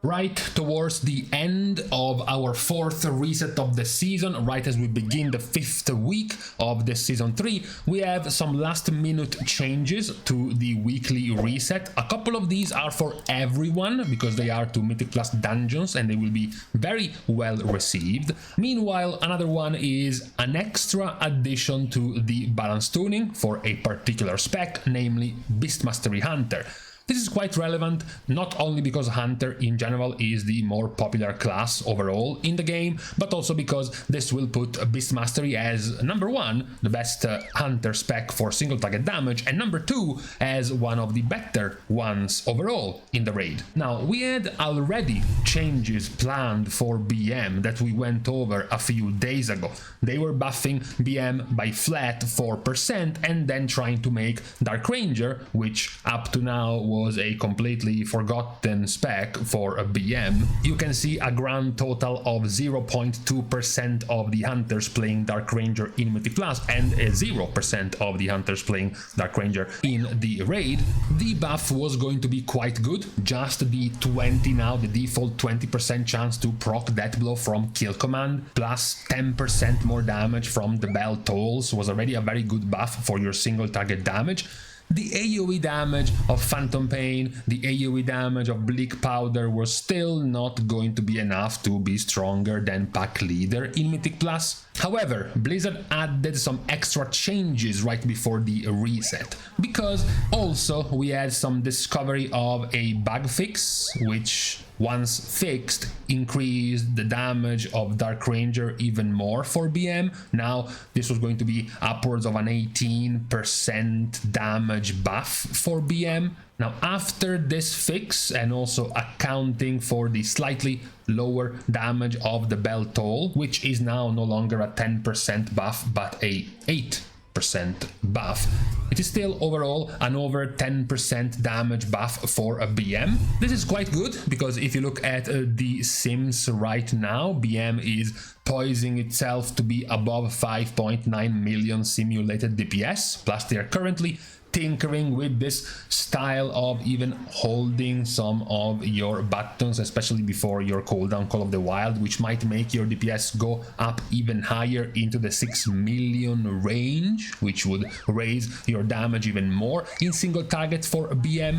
Right towards the end of our 4th reset of the season, right as we begin the 5th week of this season 3, we have some last minute changes to the weekly reset. A couple of these are for everyone because they are to Mythic Dungeons and they will be very well received. Meanwhile, another one is an extra addition to the balance tuning for a particular spec, namely Beast Mastery Hunter. This is quite relevant, not only because Hunter in general is the more popular class overall in the game, but also because this will put Beast Mastery as number 1, the best Hunter spec for single target damage, and number 2 as one of the better ones overall in the raid. Now, we had already changes planned for BM that we went over a few days ago. They were buffing BM by flat 4% and then trying to make Dark Ranger, which up to now was a completely forgotten spec for a BM. You can see a grand total of 0.2% of the hunters playing Dark Ranger in Mythic Plus and 0% of the hunters playing Dark Ranger in the raid. The buff was going to be quite good, just the 20 now, the default 20% chance to proc Death Blow from kill command, plus 10% more damage from the bell tolls was already a very good buff for your single target damage. The AoE damage of Phantom Pain, the AoE damage of Bleak Powder was still not going to be enough to be stronger than Pack Leader in Mythic Plus. However, Blizzard added some extra changes right before the reset, because also we had some discovery of a bug fix, which once fixed increased the damage of Dark Ranger even more for BM. Now this was going to be upwards of an 18% damage buff for BM. Now after this fix, and also accounting for the slightly lower damage of the bell toll, which is now no longer a 10% buff but a 8% buff, it is still overall an over 10% damage buff for a BM. This is quite good because if you look at the sims right now, BM is poising itself to be above 5.9 million simulated DPS, plus they are currently tinkering with this style of even holding some of your buttons, especially before your cooldown Call of the Wild, which might make your DPS go up even higher into the 6 million range, which would raise your damage even more in single target for a BM.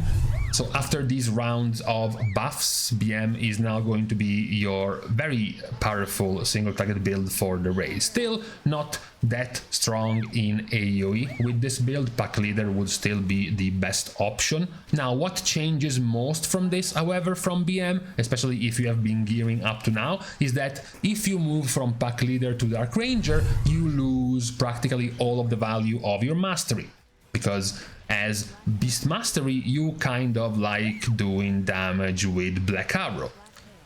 So after these rounds of buffs, BM is now going to be your very powerful single target build for the raid. Still not that strong in AoE. With this build, Pack Leader would still be the best option. Now, what changes most from this, however, from BM, especially if you have been gearing up to now, is that if you move from Pack Leader to Dark Ranger, you lose practically all of the value of your mastery. Because as Beast Mastery, you kind of like doing damage with Black Arrow,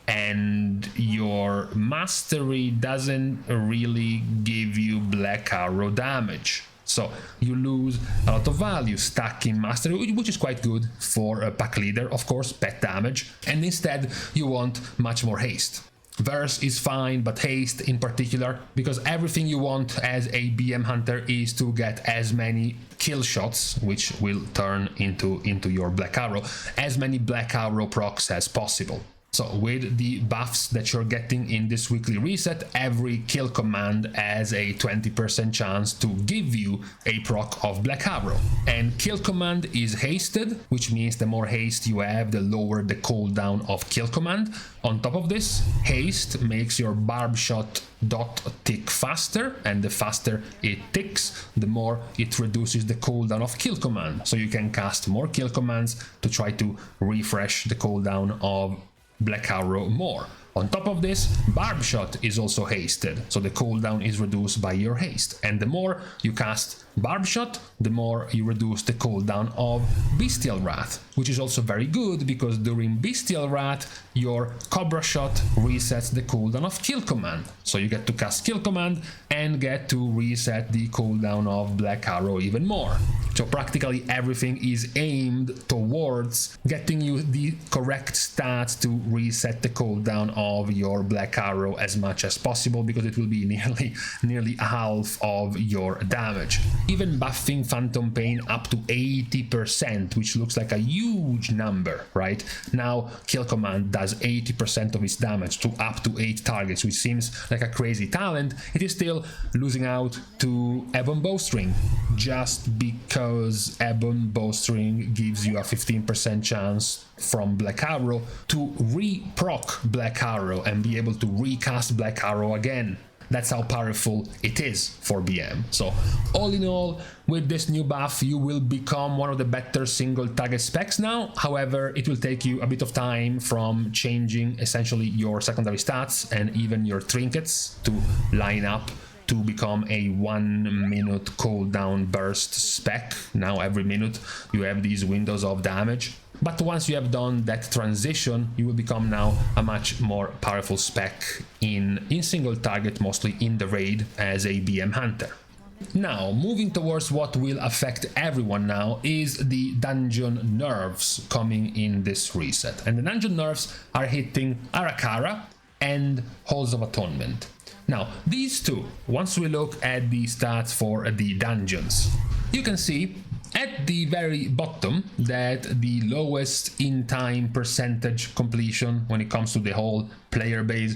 and your mastery doesn't really give you Black Arrow damage. So you lose a lot of value stacking mastery, which is quite good for a Pack Leader, of course, pet damage, and instead you want much more haste. Verse is fine, but haste in particular, because everything you want as a BM hunter is to get as many kill shots, which will turn into your Black Arrow, as many Black Arrow procs as possible. So with the buffs that you're getting in this weekly reset, every kill command has a 20% chance to give you a proc of Black Arrow. And kill command is hasted, which means the more haste you have, the lower the cooldown of kill command. On top of this, haste makes your barb shot dot tick faster, and the faster it ticks, the more it reduces the cooldown of kill command. So you can cast more kill commands to try to refresh the cooldown of Black Arrow more. On top of this, Barb Shot is also hasted, so the cooldown is reduced by your haste, and the more you cast Barb Shot, the more you reduce the cooldown of Bestial Wrath, which is also very good because during Bestial Wrath your Cobra Shot resets the cooldown of Kill Command, so you get to cast Kill Command and get to reset the cooldown of Black Arrow even more. So practically everything is aimed towards getting you the correct stats to reset the cooldown of your Black Arrow as much as possible, because it will be nearly half of your damage. Even buffing Phantom Pain up to 80%, which looks like a huge number, right? Now Kill Command does 80% of its damage to up to 8 targets, which seems like a crazy talent. It is still losing out to Ebon Bowstring, just because Ebon Bowstring gives you a 15% chance from Black Arrow to re-proc Black Arrow and be able to recast Black Arrow again. That's how powerful it is for BM. So all in all, with this new buff, you will become one of the better single target specs now. However, it will take you a bit of time from changing essentially your secondary stats and even your trinkets to line up to become a 1 minute cooldown burst spec. Now every minute you have these windows of damage. But once you have done that transition, you will become now a much more powerful spec in single target, mostly in the raid as a BM hunter. Now, moving towards what will affect everyone now is the dungeon nerfs coming in this reset. And the dungeon nerfs are hitting Ara Kara and Halls of Atonement. Now, these two, once we look at the stats for the dungeons, you can see at the very bottom that the lowest in-time percentage completion when it comes to the whole player base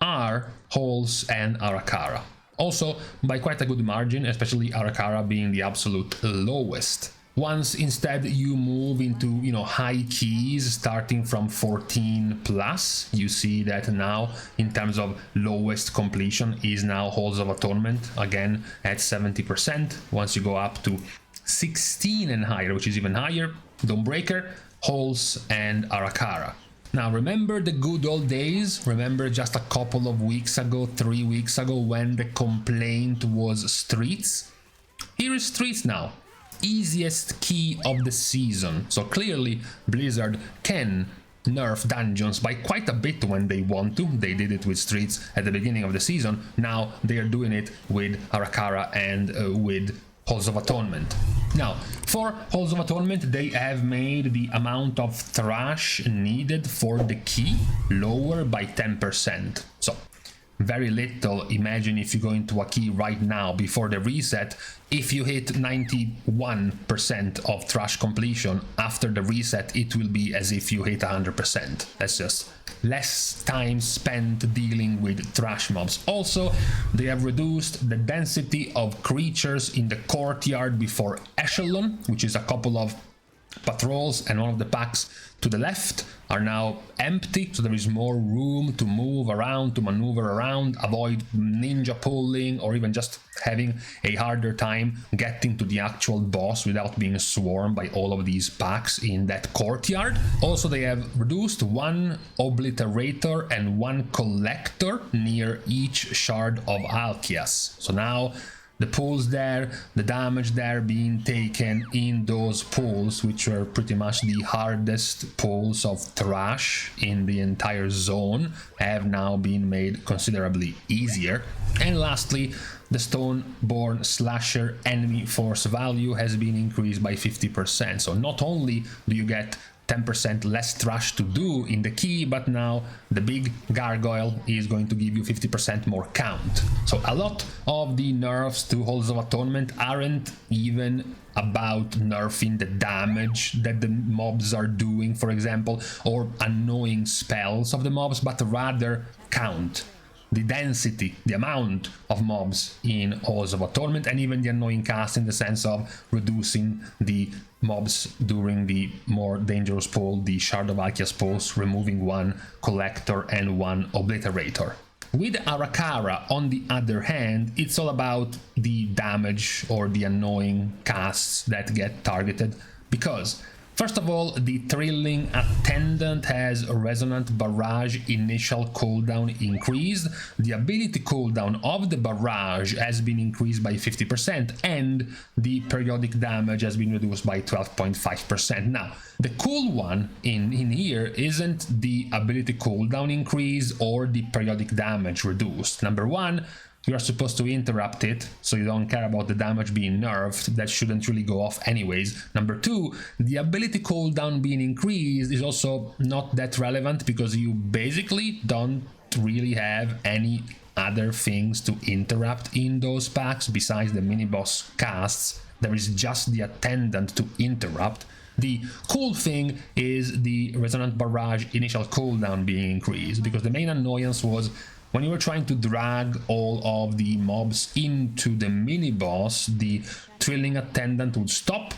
are Halls and Ara Kara. Also by quite a good margin, especially Ara Kara being the absolute lowest. Once instead you move into, high keys starting from 14 plus, you see that now in terms of lowest completion is now Halls of Atonement, again at 70%. Once you go up to 16 and higher, which is even higher, Dawnbreaker, Halls and Ara Kara. Now remember the good old days? Remember just a couple of weeks ago, 3 weeks ago, when the complaint was streets? Here is streets now. Easiest key of the season. So clearly Blizzard can nerf dungeons by quite a bit when they want to. They did it with streets at the beginning of the season. Now they are doing it with Ara Kara and with Halls of Atonement. Now, for Halls of Atonement, they have made the amount of thrash needed for the key lower by 10%. So, very little. Imagine if you go into a key right now before the reset, if you hit 91% of thrash completion after the reset, it will be as if you hit 100%. That's just less time spent dealing with thrash mobs. Also, they have reduced the density of creatures in the courtyard before Echelon, which is a couple of patrols, and one of the packs to the left are now empty, so there is more room to move around, to maneuver around, avoid ninja pulling, or even just having a harder time getting to the actual boss without being swarmed by all of these packs in that courtyard. Also, they have reduced 1 obliterator and 1 collector near each shard of Alkias. So now the pools there, the damage there being taken in those pools, which were pretty much the hardest pools of thrash in the entire zone, have now been made considerably easier. And lastly, the Stoneborn Slasher enemy force value has been increased by 50%. So not only do you get 10% less thrash to do in the key, but now the big gargoyle is going to give you 50% more count. So a lot of the nerfs to Halls of Atonement aren't even about nerfing the damage that the mobs are doing, for example, or annoying spells of the mobs, but rather count. The density, the amount of mobs in Halls of Atonement, and even the annoying cast in the sense of reducing the mobs during the more dangerous pull, the Shard of Alkias pulls, removing 1 collector and 1 obliterator. With Ara Kara, on the other hand, it's all about the damage or the annoying casts that get targeted, because first of all, the Thrilling Attendant has a Resonant Barrage initial cooldown increased. The ability cooldown of the barrage has been increased by 50%, and the periodic damage has been reduced by 12.5%. Now, the cool one in here isn't the ability cooldown increase or the periodic damage reduced. Number one, you are supposed to interrupt it, so you don't care about the damage being nerfed. That shouldn't really go off anyways. Number 2, the ability cooldown being increased is also not that relevant because you basically don't really have any other things to interrupt in those packs besides the mini boss casts. There is just the attendant to interrupt. The cool thing is the resonant barrage initial cooldown being increased, because the main annoyance was when you were trying to drag all of the mobs into the mini boss, the thrilling attendant would stop,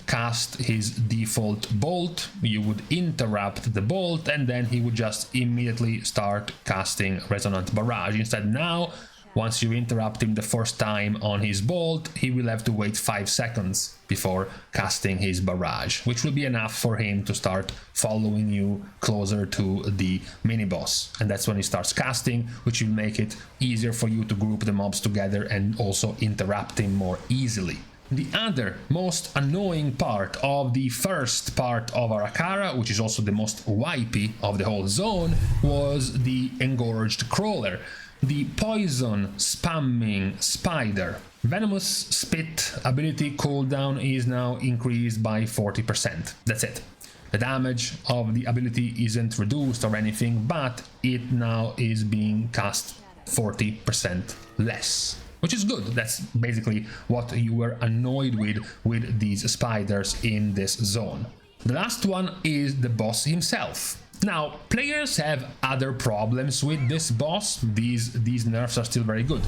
cast his default bolt, you would interrupt the bolt, and then he would just immediately start casting resonant barrage. Instead, now once you interrupt him the first time on his bolt, he will have to wait 5 seconds before casting his barrage, which will be enough for him to start following you closer to the mini boss. And that's when he starts casting, which will make it easier for you to group the mobs together and also interrupt him more easily. The other most annoying part of the first part of Ara Kara, which is also the most wipey of the whole zone, was the engorged crawler. The poison spamming spider. Venomous spit ability cooldown is now increased by 40%. That's it. The damage of the ability isn't reduced or anything, but it now is being cast 40% less, which is good. That's basically what you were annoyed with these spiders in this zone. The last one is the boss himself. Now, players have other problems with this boss. These nerfs are still very good.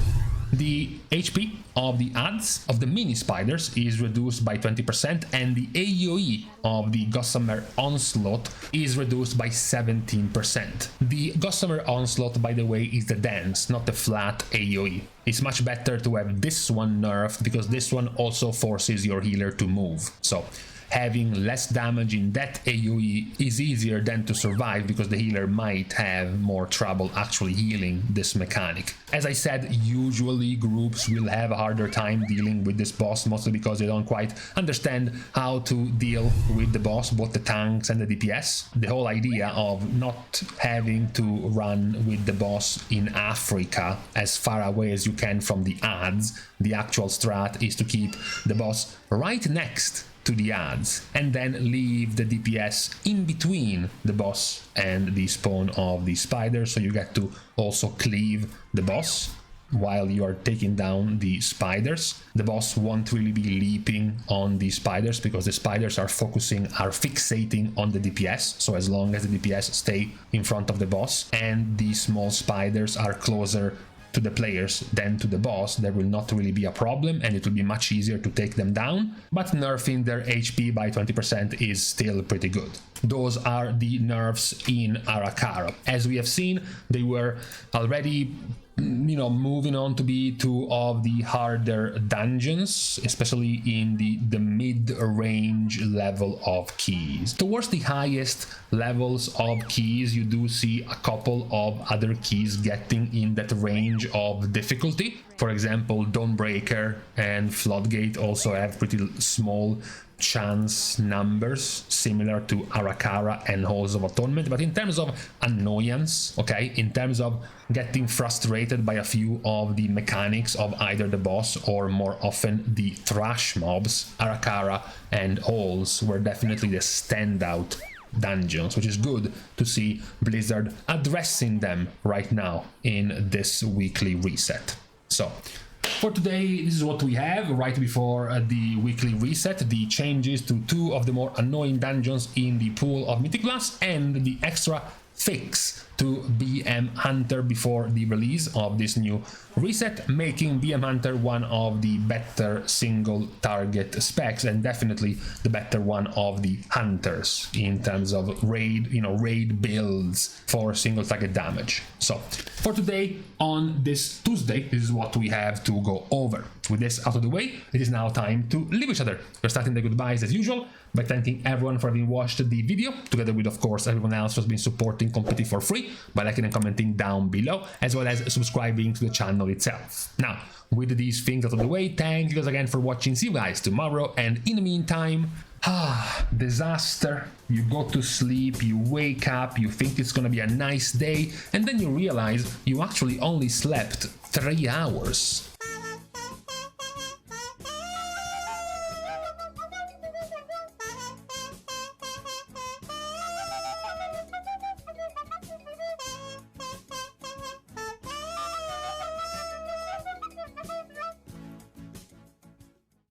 The HP of the adds of the mini spiders is reduced by 20%, and the AoE of the Gossamer Onslaught is reduced by 17%. The Gossamer Onslaught, by the way, is the dance, not the flat AoE. It's much better to have this one nerfed because this one also forces your healer to move. So having less damage in that AoE is easier than to survive because the healer might have more trouble actually healing this mechanic. As I said, usually groups will have a harder time dealing with this boss, mostly because they don't quite understand how to deal with the boss, both the tanks and the DPS. The whole idea of not having to run with the boss in Africa as far away as you can from the adds, the actual strat is to keep the boss right next to the adds and then leave the DPS in between the boss and the spawn of the spider, so you get to also cleave the boss while you are taking down the spiders. The boss won't really be leaping on the spiders because the spiders are fixating on the DPS, so as long as the DPS stay in front of the boss and the small spiders are closer to the players than to the boss, there will not really be a problem and it will be much easier to take them down, but nerfing their HP by 20% is still pretty good. Those are the nerfs in Ara Kara. As we have seen, they were already moving on to be two of the harder dungeons, especially in the mid-range level of keys. Towards the highest levels of keys, you do see a couple of other keys getting in that range of difficulty. For example, Dawnbreaker and Floodgate also have pretty small chance numbers similar to Ara Kara and Halls of Atonement, but in terms of annoyance, okay, in terms of getting frustrated by a few of the mechanics of either the boss or more often the thrash mobs, Ara Kara and Halls were definitely the standout dungeons, which is good to see Blizzard addressing them right now in this weekly reset. So for today, this is what we have right before the weekly reset: the changes to two of the more annoying dungeons in the pool of Mythic Plus and the extra fix to BM Hunter before the release of this new reset, making BM Hunter one of the better single target specs and definitely the better one of the hunters in terms of raid builds for single target damage. So for today, on this Tuesday, this is what we have to go over. With this out of the way, it is now time to leave each other. We're starting the goodbyes as usual by thanking everyone for having watched the video, together with, of course, everyone else who's been supporting completely for free by liking and commenting down below, as well as subscribing to the channel itself. Now, with these things out of the way, thank you guys again for watching. See you guys tomorrow, and in the meantime, Disaster. You go to sleep, you wake up, you think it's gonna be a nice day, and then you realize you actually only slept 3 hours.